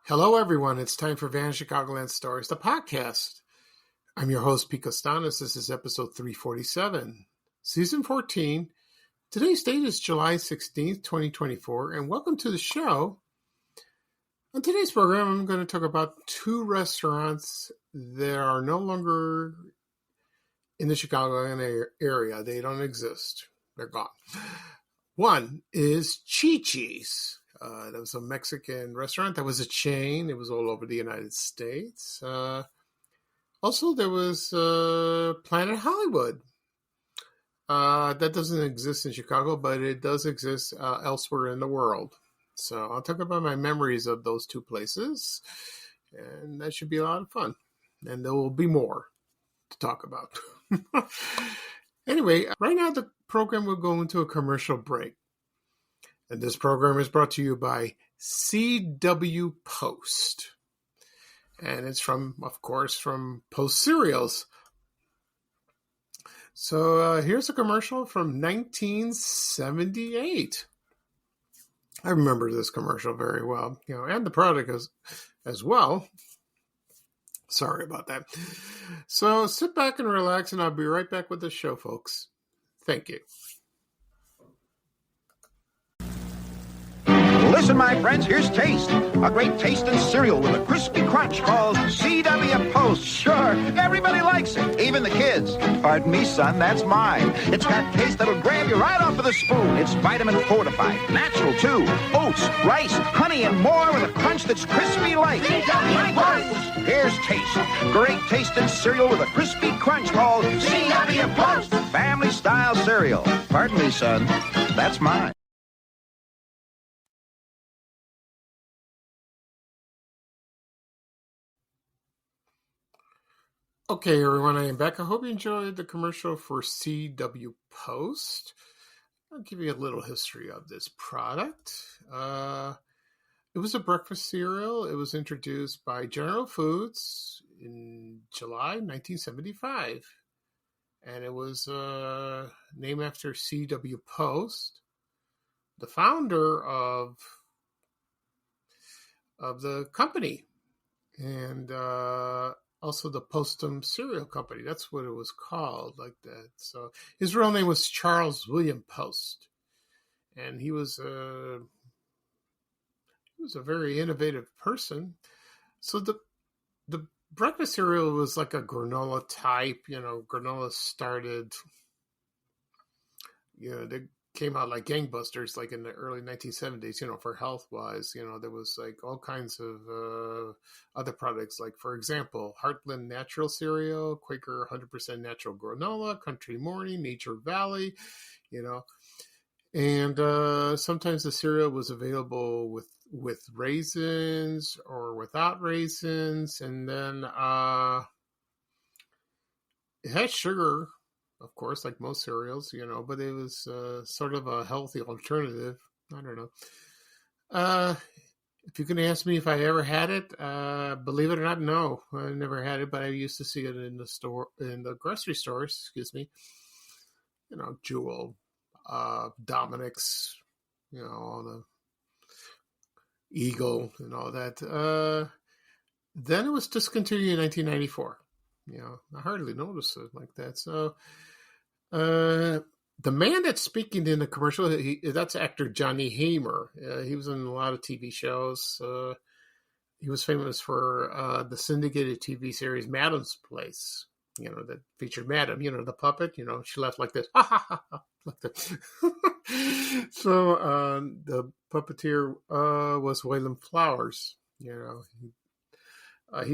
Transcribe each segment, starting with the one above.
Hello, everyone. It's time for Van Chicagoland Stories, the podcast. I'm your host, Pete Costanis. This is episode 347, season 14. Today's date is July 16th, 2024, and welcome to the show. On today's program, I'm going to talk about two restaurants that are no longer in the Chicagoland area. They don't exist. They're gone. One is Chi-Chi's. That was a Mexican restaurant. That was a chain. It was all over the United States. Also, there was Planet Hollywood. That doesn't exist in Chicago, but it does exist elsewhere in the world. So I'll talk about my memories of those two places, and that should be a lot of fun. And there will be more to talk about. Anyway, right now the program will go into a commercial break. And this program is brought to you by CW Post. And it's of course, from Post Cereals. So here's a commercial from 1978. I remember this commercial very well, and the product as well. Sorry about that. So sit back and relax, and I'll be right back with the show, folks. Thank you. Listen, my friends, here's Taste. A great tasting cereal with a crispy crunch called CW Post. Sure, everybody likes it, even the kids. Pardon me, son, that's mine. It's got taste that'll grab you right off of the spoon. It's vitamin fortified, natural too. Oats, rice, honey, and more with a crunch that's crispy like CW Post. Here's Taste. Great tasting cereal with a crispy crunch called CW Post. Family style cereal. Pardon me, son, that's mine. Okay, everyone, I am back. I hope you enjoyed the commercial for CW Post. I'll give you a little history of this product. It was a breakfast cereal. It was introduced by General Foods in July 1975. And it was named after CW Post, the founder of the company. And also the Postum Cereal Company. That's what it was called, like that. So his real name was Charles William Post, and he was a very innovative person. So the breakfast cereal was like a granola type. Granola started. They came out like gangbusters, like in the early 1970s, for health wise, there was like all kinds of other products, like, for example, Heartland Natural Cereal, Quaker 100% Natural Granola, Country Morning, Nature Valley, and sometimes the cereal was available with raisins or without raisins, and then it had sugar, of course, like most cereals, but it was sort of a healthy alternative. I don't know. If you can ask me if I ever had it, believe it or not, no, I never had it, but I used to see it in the grocery stores, excuse me. Jewel, Dominic's, all the Eagle and all that. Then it was discontinued in 1994. I hardly noticed it like that. So, the man that's speaking in the commercial, that's actor Johnny Hamer. He was in a lot of TV shows. He was famous for the syndicated TV series Madam's Place, that featured Madam, the puppet, she left like this. Ha, ha, ha, ha, like that. So the puppeteer was Waylon Flowers. He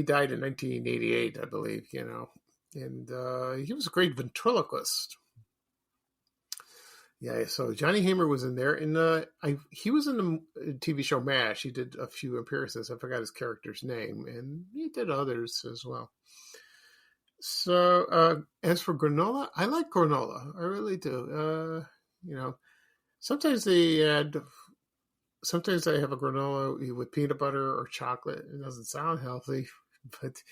died in 1988, I believe, and he was a great ventriloquist. Yeah, so Johnny Hamer was in there, and he was in the TV show MASH. He did a few appearances. I forgot his character's name, and he did others as well. So as for granola, I like granola. I really do. Sometimes sometimes I have a granola with peanut butter or chocolate. It doesn't sound healthy, but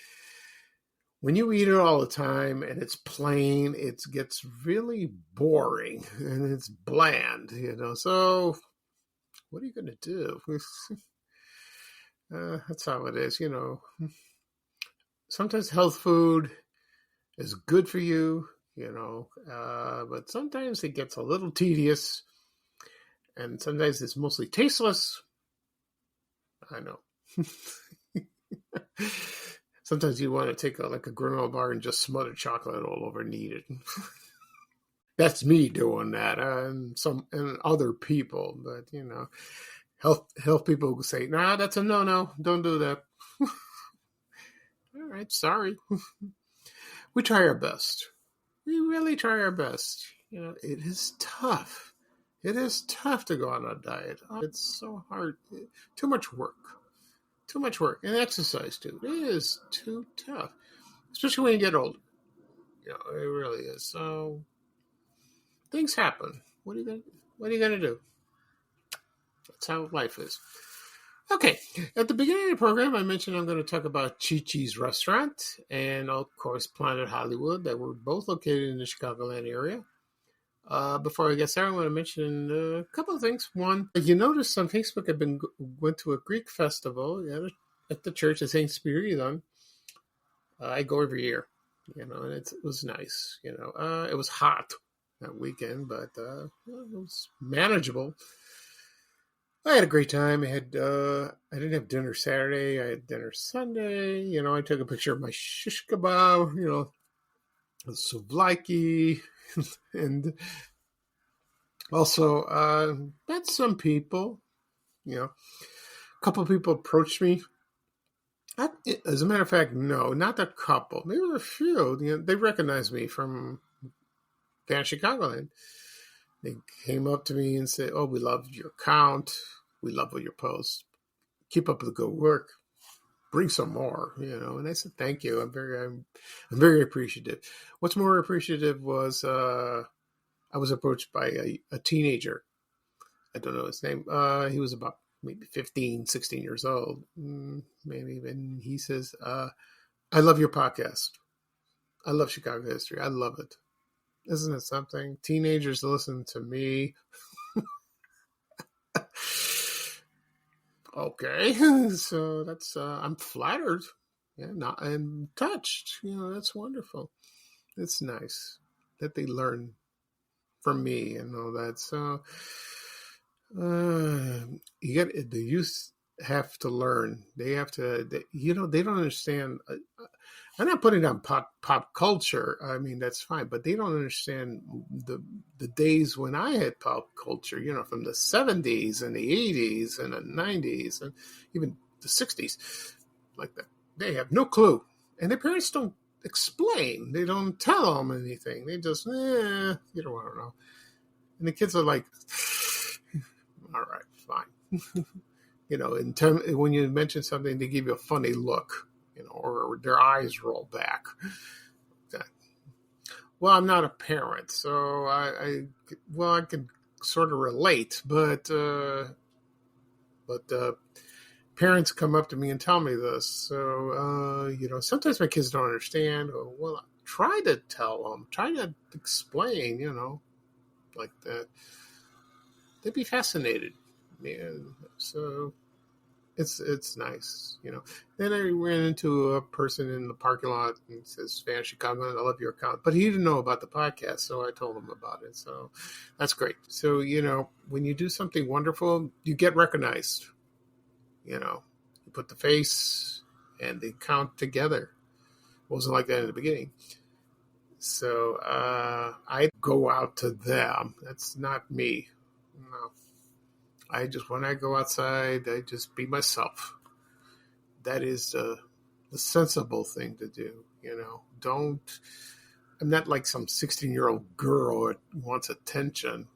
when you eat it all the time and it's plain, it gets really boring and it's bland, So what are you going to do? That's how it is, Sometimes health food is good for you, but sometimes it gets a little tedious, and sometimes it's mostly tasteless. I know. Sometimes you want to take a granola bar and just smother chocolate all over and eat it. That's me doing that, and other people, but health people will say, "Nah, that's a no. Don't do that." All right, sorry. We try our best. We really try our best. It is tough. It is tough to go on a diet. It's so hard. Too much work. And exercise, too. It is too tough, especially when you get older. It really is. So things happen. What are you gonna do? That's how life is. Okay, at the beginning of the program, I mentioned I'm going to talk about Chi-Chi's restaurant and, of course, Planet Hollywood, that we're both located in the Chicagoland area. Before I get started, I want to mention a couple of things. One, you noticed on Facebook, went to a Greek festival at the church at St. Spiridon. I go every year, and it was nice. It was hot that weekend, but it was manageable. I had a great time. I didn't have dinner Saturday. I had dinner Sunday. I took a picture of my shish kebab, the souvlaki, and also met some people. A couple of people approached me. As a matter of fact, no, not a couple. Maybe a few. They recognized me from Van Chicagoland. They came up to me and said, "Oh, we love your account. We love what you post. Keep up the good work. Bring some more." And I said, "Thank you. I'm very appreciative." What's more appreciative was I was approached by a teenager. I don't know his name. He was about maybe 15, 16 years old, maybe. And he says, "I love your podcast. I love Chicago history. I love it." Isn't it something? Teenagers listen to me. Okay, so that's I'm flattered, and touched. That's wonderful. It's nice that they learn from me and all that. So the youth have to learn. They have to. They don't understand. I'm not putting down pop culture. I mean, that's fine, but they don't understand the days when I had pop culture, from the 70s and the 80s and the 90s and even the 60s, like that. They have no clue. And their parents don't explain. They don't tell them anything. They just, you don't want to know. And the kids are like, all right, fine. When you mention something, they give you a funny look. Or their eyes roll back. Okay. Well, I'm not a parent, so I can sort of relate, but parents come up to me and tell me this. So, sometimes my kids don't understand. Well, I try to tell them, try to explain, like that. They'd be fascinated. So it's nice, Then I ran into a person in the parking lot and says, "Van Chicago, I love your account." But he didn't know about the podcast, so I told him about it. So that's great. So, when you do something wonderful, you get recognized. You put the face and the account together. It wasn't like that in the beginning. So I go out to them. That's not me. No. When I go outside, I just be myself. That is the sensible thing to do, I'm not like some 16-year-old girl that wants attention.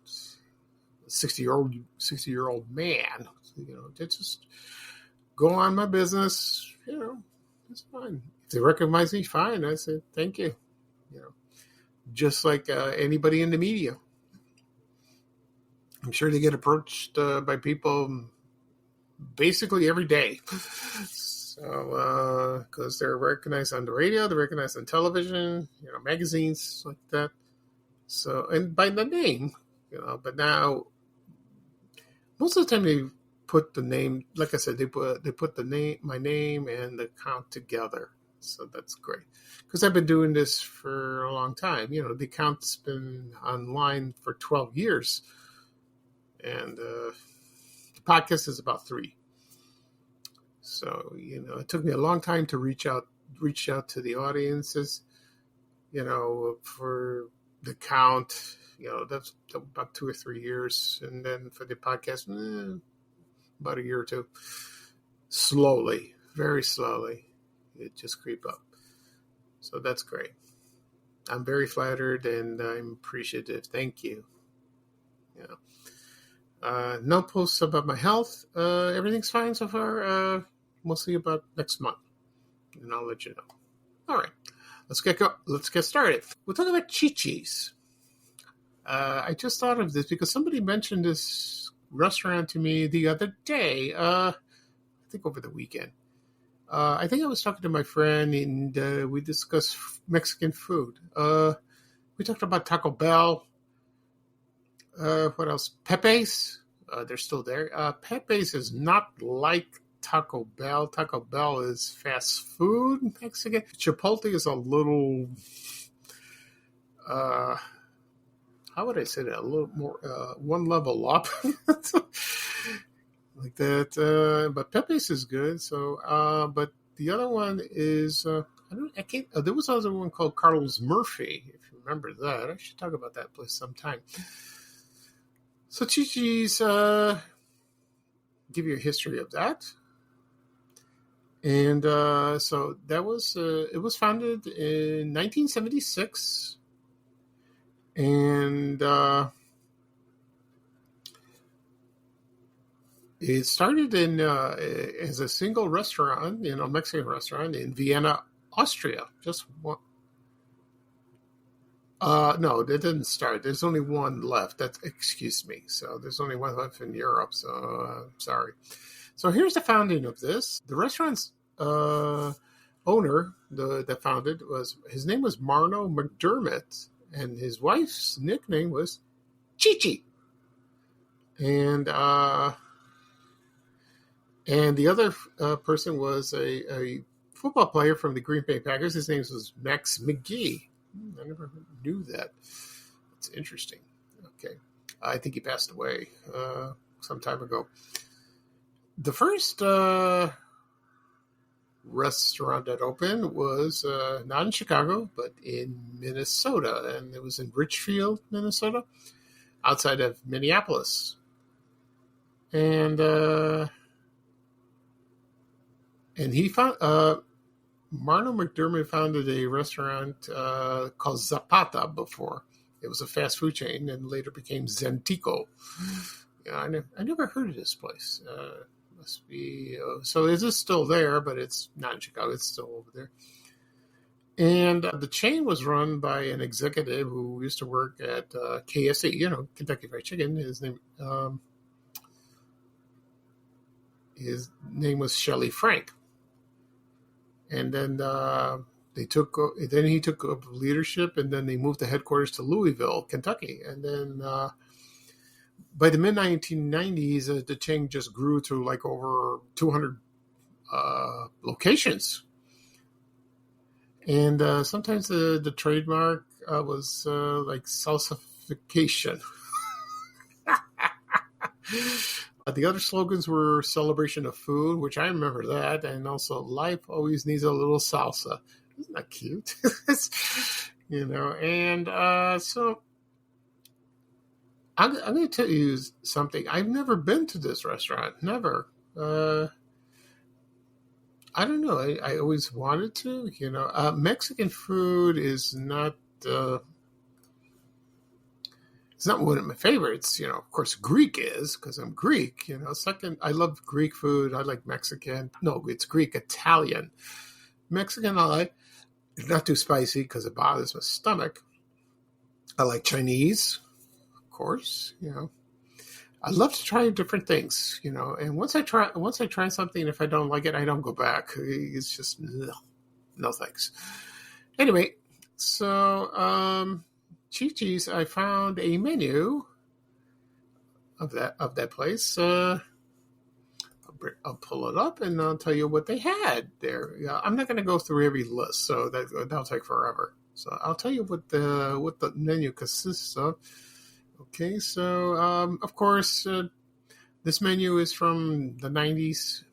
60-year-old man, just go on my business, it's fine. If they recognize me, fine. I say, thank you, just like anybody in the media. I'm sure they get approached by people basically every day. So, because they're recognized on the radio, they're recognized on television, magazines like that. So, and by the name, but now, most of the time put the name, like I said, they put my name and the account together. So that's great. Because I've been doing this for a long time. The account's been online for 12 years. And the podcast is about 3. So, it took me a long time to reach out to the audiences, for the account, that's about 2 or 3 years. And then for the podcast, about a year or 2. Slowly, very slowly, it just creep up. So that's great. I'm very flattered and I'm appreciative. Thank you. No posts about my health. Everything's fine so far. Mostly about next month, and I'll let you know. All right, let's get started. We'll talk about Chi-Chi's. I just thought of this because somebody mentioned this restaurant to me the other day. I think over the weekend. I think I was talking to my friend and we discussed Mexican food. We talked about Taco Bell. What else? Pepe's. They're still there. Pepe's is not like Taco Bell. Taco Bell is fast food Mexican. Chipotle is a little, how would I say that? A little more, one level up. Like that. But Pepe's is good. So, but the other one is, there was another one called Carlos Murphy, if you remember that. I should talk about that place sometime. So Chi-Chi's, give you a history of that. And so that was, it was founded in 1976. And it started in as a single restaurant, Mexican restaurant in Vienna, Austria. Just one. No, it didn't start. There's only one left. Excuse me. So there's only one left in Europe. So sorry. So here's the founding of this. The restaurant's owner that founded his name was Marno McDermott, and his wife's nickname was Chi-Chi. And the other person was a football player from the Green Bay Packers. His name was Max McGee. I never knew that. It's interesting. Okay. I think he passed away some time ago. The first restaurant that opened was not in Chicago, but in Minnesota. And it was in Richfield, Minnesota, outside of Minneapolis. And he found... Marno McDermott founded a restaurant called Zapata before. It was a fast food chain and later became Zentico. I never heard of this place. Must be so. It is still there, but it's not in Chicago. It's still over there. And the chain was run by an executive who used to work at KFC, Kentucky Fried Chicken. His name was Shelley Frank. And then he took up leadership, and then they moved the headquarters to Louisville, Kentucky. And then by the mid-1990s, the chain just grew to like over 200 locations. And sometimes the trademark was like salsification. The other slogans were celebration of food, which I remember that, and also life always needs a little salsa. Isn't that cute? And so I'm going to tell you something. I've never been to this restaurant. Never. I don't know. I always wanted to, Mexican food is not... It's not one of my favorites, of course, Greek is, because I'm Greek, Second, I love Greek food. I like Mexican. No, it's Greek, Italian. Mexican, I like. It's not too spicy because it bothers my stomach. I like Chinese, of course, I love to try different things, and once I try something, if I don't like it, I don't go back. It's just, no thanks. Anyway, so, Chi-Chi's, I found a menu of that place. I'll pull it up and I'll tell you what they had there. Yeah, I'm not going to go through every list, so that'll take forever. So I'll tell you what the menu consists of. Okay, so of course this menu is from the 90s,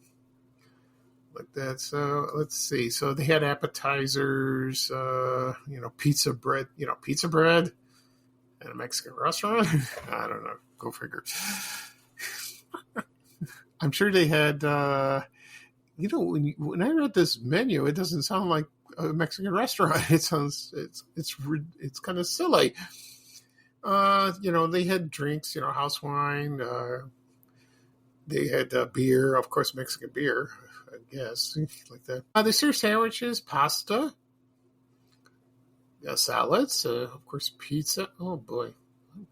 like that. So let's see. So they had appetizers, pizza bread at a Mexican restaurant. I don't know. Go figure. I'm sure they had, when I read this menu, it doesn't sound like a Mexican restaurant. It sounds, it's kind of silly. They had drinks, house wine. They had beer, of course, Mexican beer, I guess, like that. They served sandwiches, pasta, salads, of course, pizza. Oh boy,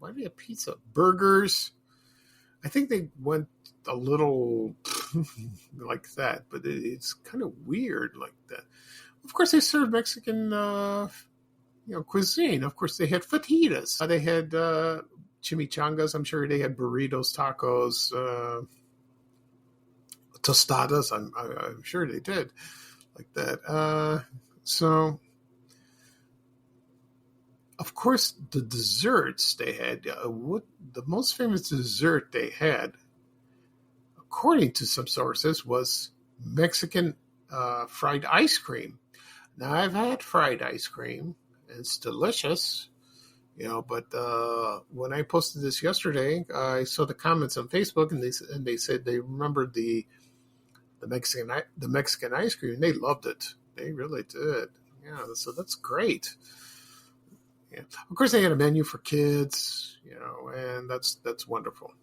why do they have pizza? Burgers. I think they went a little like that, but it's kind of weird like that. Of course, they served Mexican, cuisine. Of course, they had fajitas. They had chimichangas. I'm sure they had burritos, tacos, tostadas. I'm sure they did like that. So, of course, the desserts they had. What the most famous dessert they had, according to some sources, was Mexican fried ice cream. Now, I've had fried ice cream. It's delicious, but when I posted this yesterday, I saw the comments on Facebook, and they said they remembered the Mexican ice cream, and they loved it. They really did. Yeah, so that's great. Yeah. Of course, they had a menu for kids, and that's wonderful.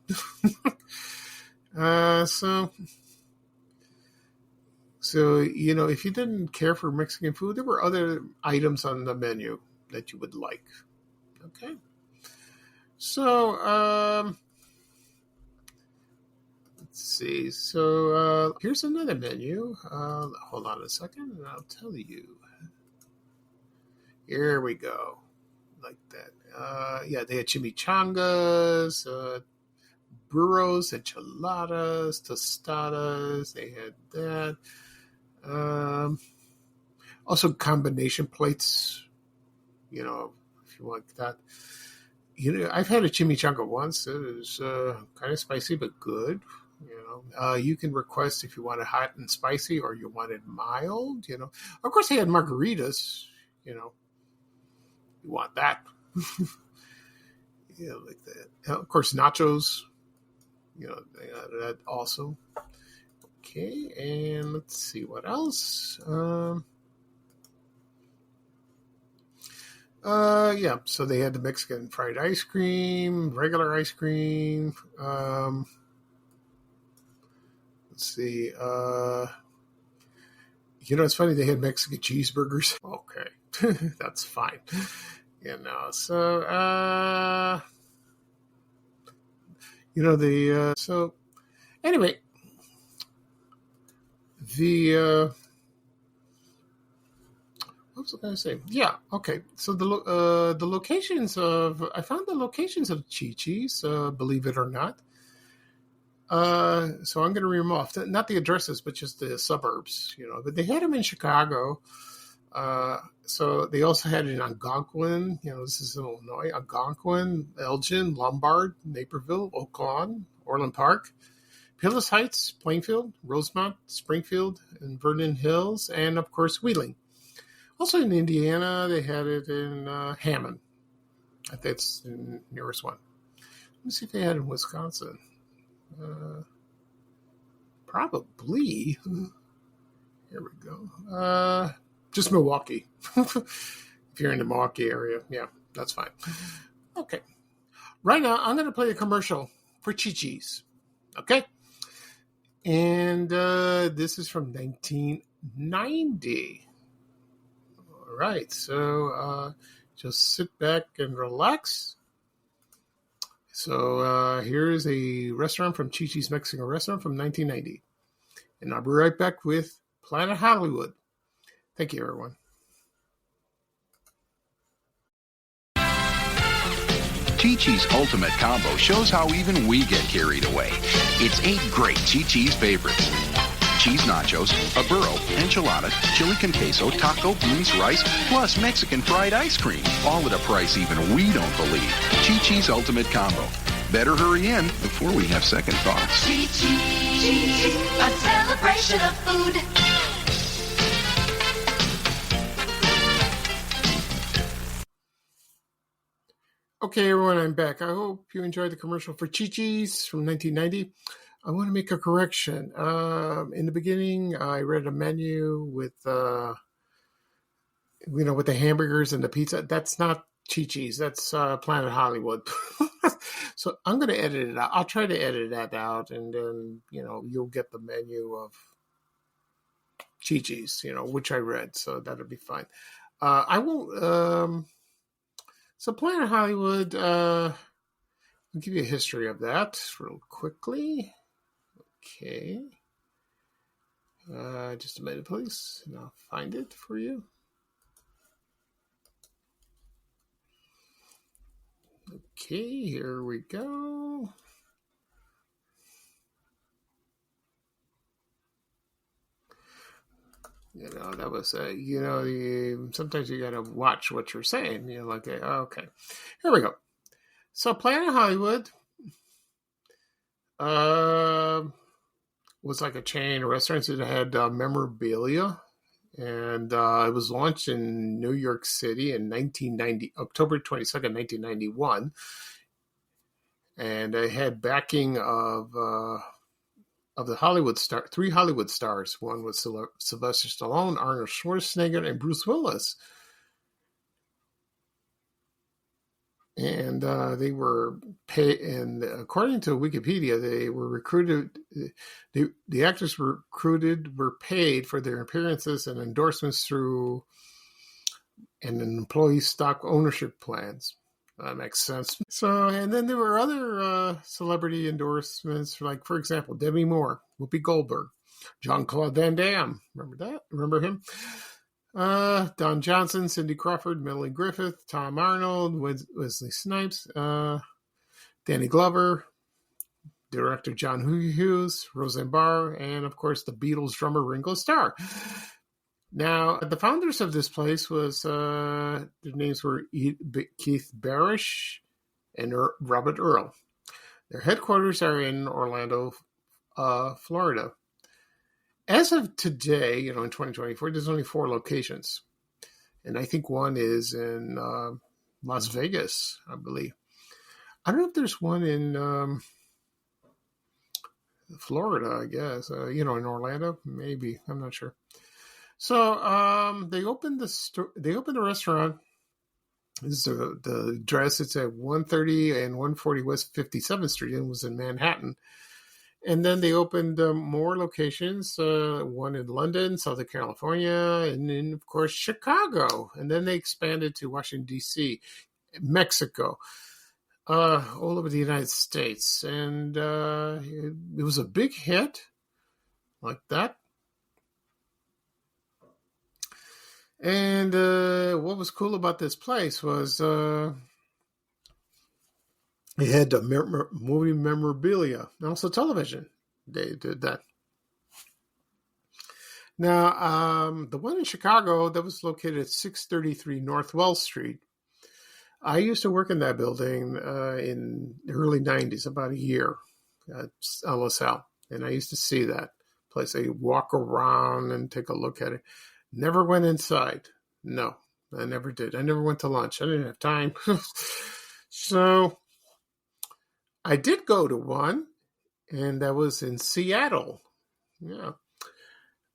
So, if you didn't care for Mexican food, there were other items on the menu that you would like. Okay. So, let's see. So, here's another menu. Hold on a second, and I'll tell you. Here we go. Like that. They had chimichangas, burros, enchiladas, tostadas. They had that. Also combination plates, if you want that. I've had a chimichanga once. It was kind of spicy, but good. You can request if you want it hot and spicy or you want it mild. Of course, they had margaritas. You want that. Like that. Of course, nachos. They had that also. Okay, and let's see what else. So they had the Mexican fried ice cream, regular ice cream. Let's see. It's funny, they had Mexican cheeseburgers. Okay, that's fine. So anyway, what was I going to say? Yeah, okay. So the locations I found the locations of Chi-Chi's, believe it or not. So I'm going to read them off. Not the addresses, but just the suburbs, But they had them in Chicago. So they also had it in Algonquin, this is in Illinois, Algonquin, Elgin, Lombard, Naperville, Oak Lawn, Orland Park, Palos Heights, Plainfield, Rosemont, Springfield, and Vernon Hills, and of course Wheeling. Also in Indiana, they had it in Hammond. I think it's the nearest one. Let me see if they had it in Wisconsin. Probably. Here we go. Just Milwaukee. If you're in the Milwaukee area, yeah, that's fine. Okay. Right now, I'm going to play a commercial for Chi-Chi's. Okay? And this is from 1990. All right. So just sit back and relax. So here's a restaurant from Chi-Chi's Mexican Restaurant from 1990. And I'll be right back with Planet Hollywood. Thank you, everyone. Chi-Chi's Ultimate Combo shows how even we get carried away. It's 8 great Chi-Chi's favorites. Cheese nachos, a burro, enchilada, chili con queso, taco, beans, rice, plus Mexican fried ice cream. All at a price even we don't believe. Chi-Chi's Ultimate Combo. Better hurry in before we have second thoughts. Chi-Chi, a celebration of food. Okay, everyone, I'm back. I hope you enjoyed the commercial for Chi-Chi's from 1990. I want to make a correction. In the beginning, I read a menu with, with the hamburgers and the pizza. That's not Chi-Chi's. That's Planet Hollywood. So I'm going to edit it out. I'll try to edit that out, and then, you'll get the menu of Chi-Chi's, which I read. So that'll be fine. I won't... So Planet Hollywood, I'll give you a history of that real quickly. Okay. Just a minute, please, and I'll find it for you. Okay, here we go. That was, sometimes you got to watch what you're saying. Okay. Here we go. So Planet Hollywood was like a chain of restaurants that had memorabilia. And it was launched in New York City in October 22nd, 1991. And it had backing of the three Hollywood stars. One was Sylvester Stallone, Arnold Schwarzenegger, and Bruce Willis. And they were paid, and according to Wikipedia, they were recruited. The actors were paid for their appearances and endorsements through an employee stock ownership plans. That makes sense. So, and then there were other celebrity endorsements, like, for example, Demi Moore, Whoopi Goldberg, Jean-Claude Van Damme. Remember that? Remember him? Don Johnson, Cindy Crawford, Melanie Griffith, Tom Arnold, Wesley Snipes, Danny Glover, director John Hughes, Roseanne Barr, and, of course, the Beatles drummer Ringo Starr. Now, the founders of this place their names were Keith Barish and Robert Earl. Their headquarters are in Orlando, Florida. As of today, in 2024, there's only 4 locations. And I think one is in Las Vegas, I believe. I don't know if there's one in Florida, I guess. In Orlando, maybe. I'm not sure. So they opened the restaurant. This is the address. It's at 130 and 140 West 57th Street, and was in Manhattan. And then they opened more locations, one in London, Southern California, and then, of course, Chicago. And then they expanded to Washington, D.C., Mexico, all over the United States. And it was a big hit like that. And what was cool about this place was it had movie memorabilia and also television. They did that. Now, the one in Chicago that was located at 633 North Wells Street, I used to work in that building in the early 90s, about a year at LSL. And I used to see that place. I walk around and take a look at it. Never went inside. No, I never did. I never went to lunch. I didn't have time. So I did go to one, and that was in Seattle. Yeah.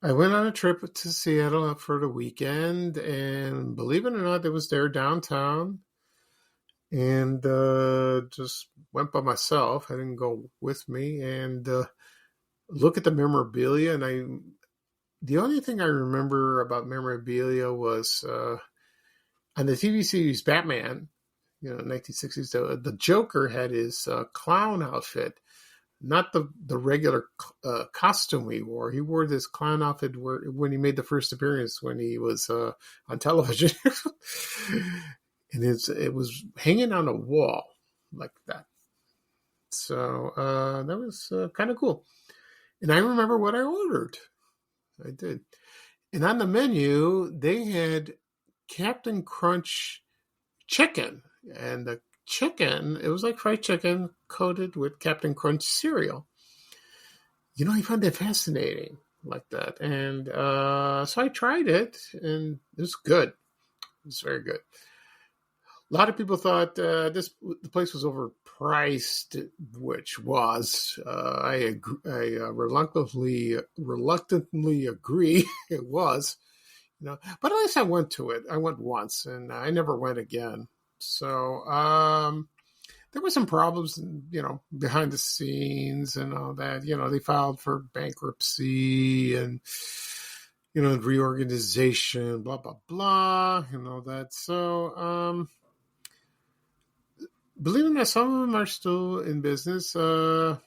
I went on a trip to Seattle for the weekend, and believe it or not, it was there downtown, and just went by myself. I didn't go with me, and look at the memorabilia, and the only thing I remember about memorabilia was on the TV series Batman, 1960s, the Joker had his clown outfit, not the regular costume he wore. He wore this clown outfit when he made the first appearance when he was on television. And it was hanging on a wall like that. So that was kind of cool. And I remember what I ordered. I did. And on the menu, they had Captain Crunch chicken. And the chicken, it was like fried chicken coated with Captain Crunch cereal. I found that fascinating like that. And so I tried it, and it was good. It was very good. A lot of people thought the place was overpriced, which was. I reluctantly agree it was. But at least I went to it. I went once, and I never went again. So there were some problems, behind the scenes and all that. They filed for bankruptcy and, reorganization, blah, blah, blah, and all that. So, believe it or not, some of them are still in business. The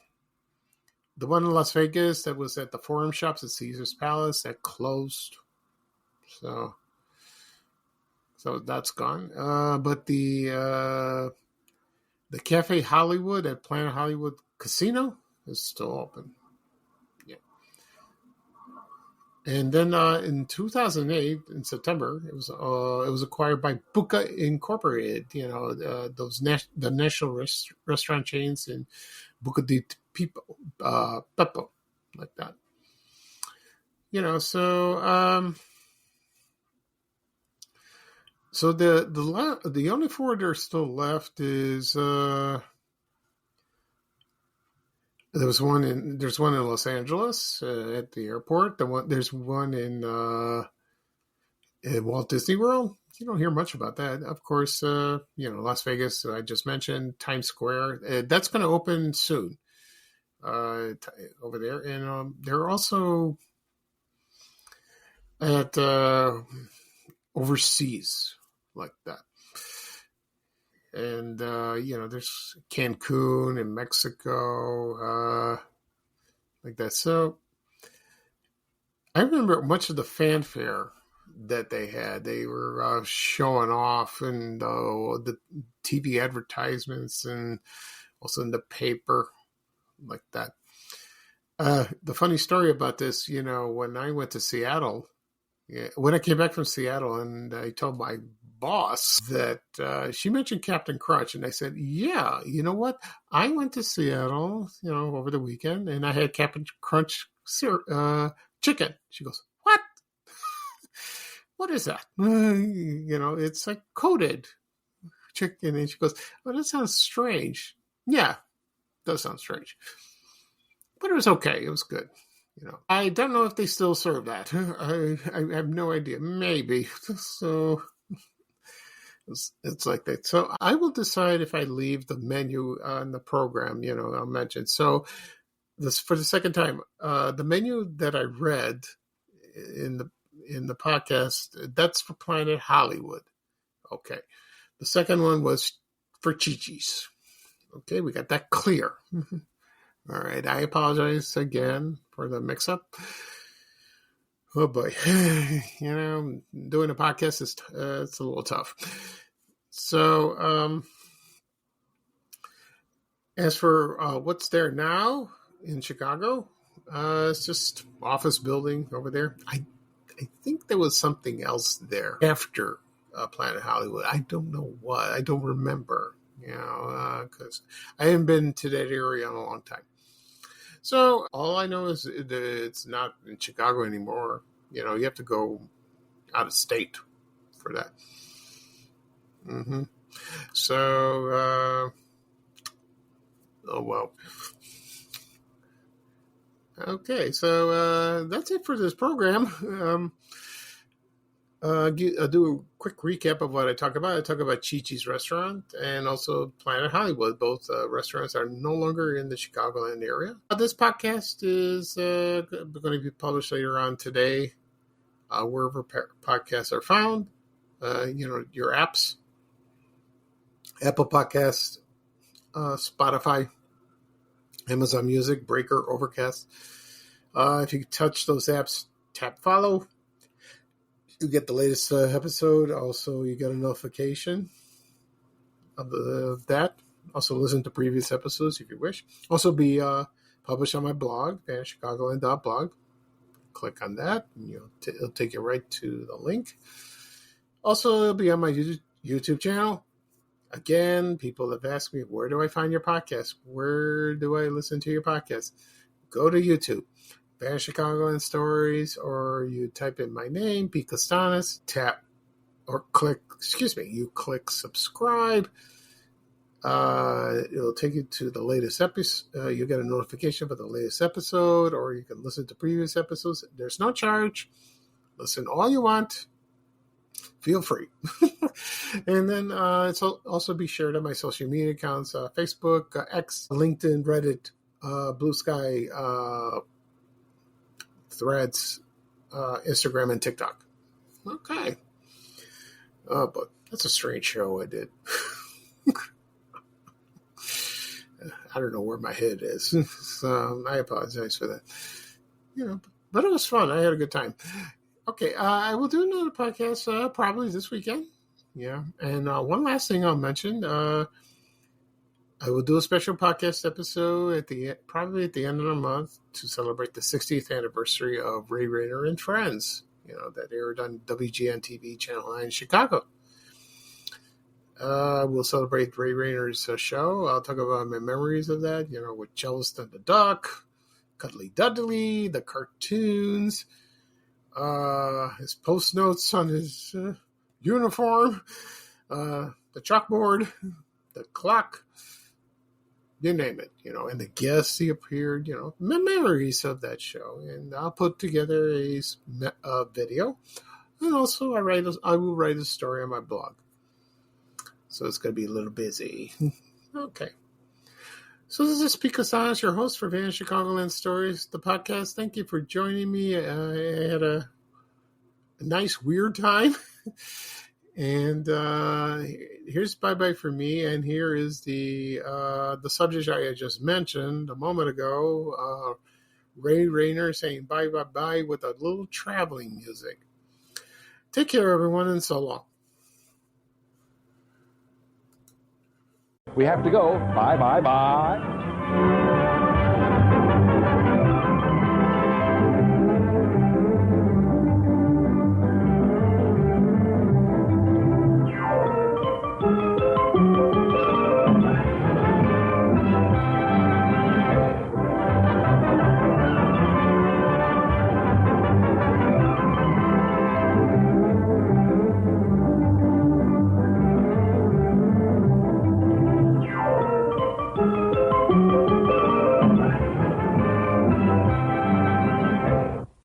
one in Las Vegas that was at the Forum Shops at Caesar's Palace, that closed. So that's gone. But the Cafe Hollywood at Planet Hollywood Casino is still open. Yeah. And then in 2008, in September, it was acquired by Buca Incorporated. The national restaurant chains in Buca di Beppo, like that. So the only four that are still left is there's one in Los Angeles at the airport. There's one in Walt Disney World. You don't hear much about that. Of course, Las Vegas. I just mentioned Times Square. That's going to open soon over there, and they're also at overseas. Like that. And, there's Cancun in Mexico, like that. So I remember much of the fanfare that they had. They were showing off and the TV advertisements and also in the paper, like that. The funny story about this, when I went to Seattle, when I came back from Seattle and I told my boss that she mentioned Captain Crunch, and I said, yeah, you know what? I went to Seattle, over the weekend, and I had Captain Crunch chicken. She goes, what? What is that? It's like coated chicken. And she goes, oh, that sounds strange. Yeah, it does sound strange. But it was okay. It was good. I don't know if they still serve that. I have no idea. Maybe. So it's like that. So I will decide if I leave the menu on the program, I'll mention. So for the second time, the menu that I read in the podcast, that's for Planet Hollywood. Okay. The second one was for Chi-Chi's. Okay, we got that clear. All right, I apologize again for the mix-up. Oh boy, doing a podcast is it's a little tough. So, as for what's there now in Chicago, it's just office building over there. I think there was something else there after Planet Hollywood. I don't know what. I don't remember. Because I haven't been to that area in a long time. So all I know is that it's not in Chicago anymore. You have to go out of state for that. Mm-hmm. So, oh well. Okay, so that's it for this program. I'll do a quick recap of what I talk about. I talk about Chi-Chi's restaurant and also Planet Hollywood. Both restaurants are no longer in the Chicagoland area. This podcast is going to be published later on today, wherever podcasts are found. Your apps, Apple Podcasts, Spotify, Amazon Music, Breaker, Overcast. If you touch those apps, tap follow. You get the latest episode. Also, you get a notification of that. also listen to previous episodes if you wish. Also be published on my blog, VanChicagoland.blog. Click on that, and it'll take you right to the link. Also, it'll be on my YouTube channel. Again, people have asked me, where do I find your podcast? Where do I listen to your podcast? Go to YouTube, Van Chicagoland Stories, or you type in my name, Pete Costanis, you click subscribe. It'll take you to the latest episode. You'll get a notification for the latest episode, or you can listen to previous episodes. There's no charge. Listen all you want. Feel free. And then it's also be shared on my social media accounts, Facebook, X, LinkedIn, Reddit, Blue Sky, Threads, Instagram, and TikTok. Okay. But that's a strange show I did. I don't know where my head is. So I apologize for that. But it was fun. I had a good time. Okay, I will do another podcast probably this weekend. Yeah, and one last thing I'll mention. I will do a special podcast episode probably at the end of the month to celebrate the 60th anniversary of Ray Rayner and Friends. That aired on WGN TV Channel 9 in Chicago. We'll celebrate Ray Rayner's show. I'll talk about my memories of that, with Celestin the Duck, Cuddly Dudley, the cartoons, his post notes on his uniform, the chalkboard, the clock, you name it, and the guests he appeared, memories of that show. And I'll put together a video, and also I will write a story on my blog. So it's going to be a little busy. Okay. So this is Pete Costanis, your host for Van Chicagoland Stories, the podcast. Thank you for joining me. I had a nice, weird time. And here's bye-bye for me. And here is the subject I had just mentioned a moment ago. Ray Rayner saying bye-bye-bye with a little traveling music. Take care, everyone, and so long. We have to go. Bye, bye, bye.